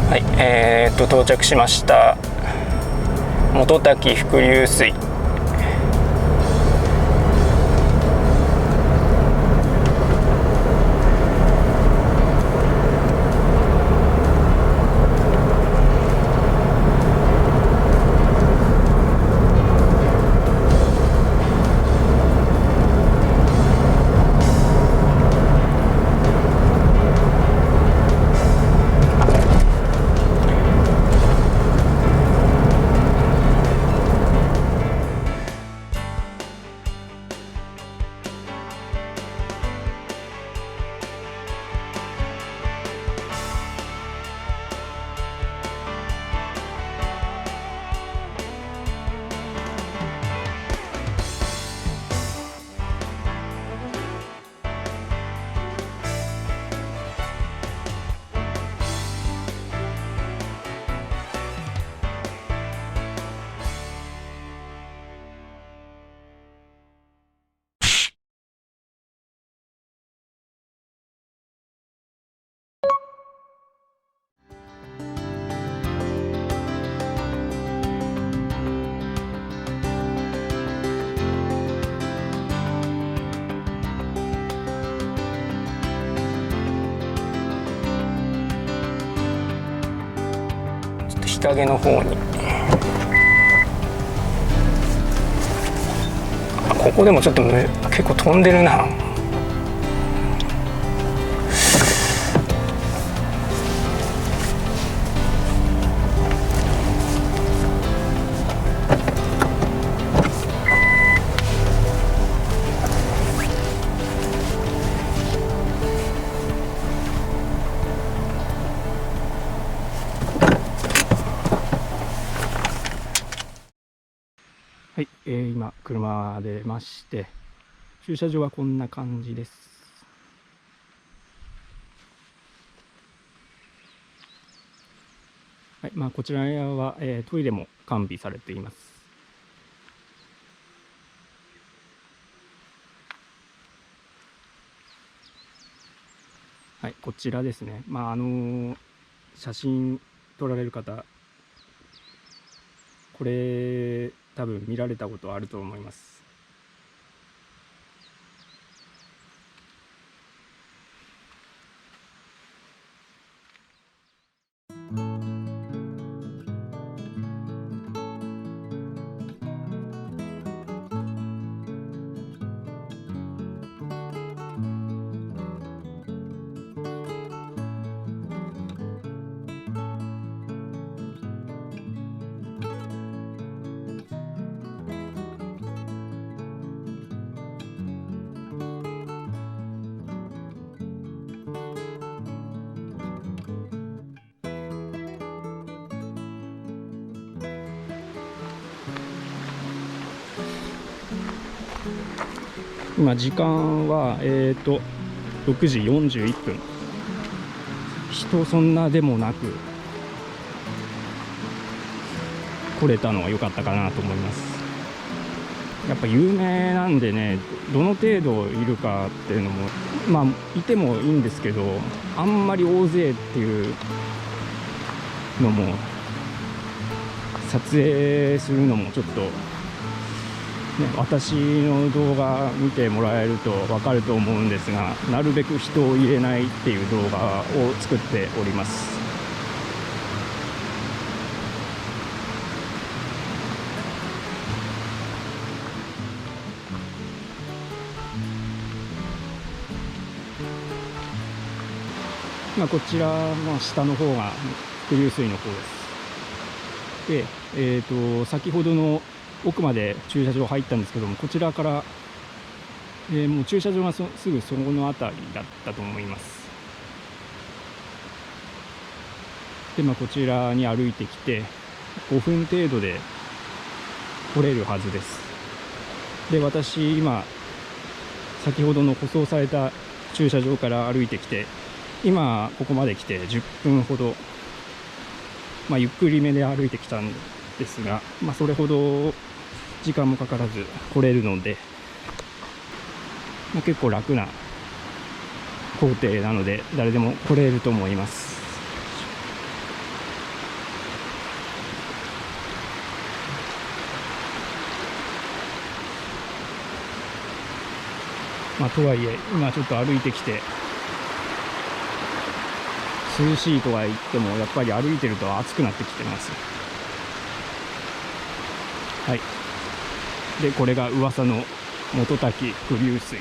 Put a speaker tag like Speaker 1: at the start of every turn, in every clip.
Speaker 1: はい、到着しました。元滝伏流水。日陰の方に、ここでもちょっと結構飛んでるな。はい、今車で出まして、駐車場はこんな感じです。はい、こちらは、トイレも完備されています。はい、こちらですね。写真撮られる方、これ多分見られたことあると思います。今時間は6時41分。人そんなでもなく来れたのは良かったかなと思います。やっぱ有名なんでね、どの程度いるかっていうのもいてもいいんですけど、あんまり大勢っていうのも撮影するのもちょっと私の動画見てもらえると分かると思うんですが、なるべく人を入れないっていう動画を作っております。こちら、下の方が伏流水の方です。で、先ほどの奥まで駐車場入ったんですけども、こちらから、もう駐車場がすぐそこの辺りだったと思います。で、こちらに歩いてきて5分程度で来れるはずです。で、私今先ほどの舗装された駐車場から歩いてきて、今ここまで来て10分ほど、ゆっくりめで歩いてきたんですが、それほど時間もかからず来れるので、結構楽な工程なので誰でも来れると思います。とはいえ今ちょっと歩いてきて涼しいとは言ってもやっぱり歩いてると暑くなってきてます。はい。でこれが噂の元滝伏流水。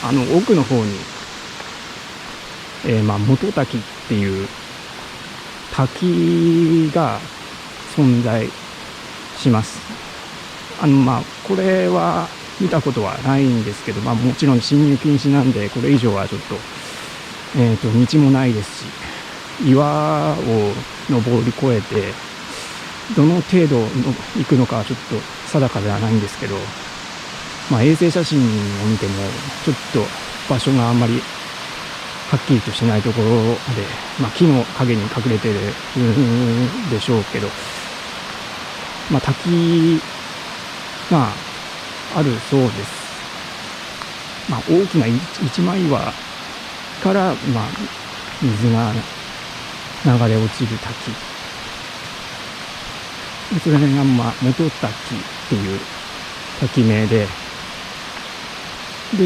Speaker 1: 奥の方に、元滝っていう滝が存在します。これは見たことはないんですけど、もちろん侵入禁止なんでこれ以上はちょっと、道もないですし、岩を登り越えてどの程度の行くのかはちょっと定かではないんですけど、衛星写真を見てもちょっと場所があんまりはっきりとしないところで、木の陰に隠れてるでしょうけど、滝があるそうです。大きな一枚岩から、水が流れ落ちる滝。それが元滝っていう滝名で、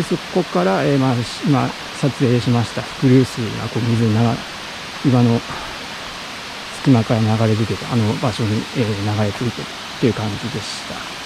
Speaker 1: そこから、今撮影しました伏流水が岩の隙間から流れ出てた場所に、流れ着いてるっていう感じでした。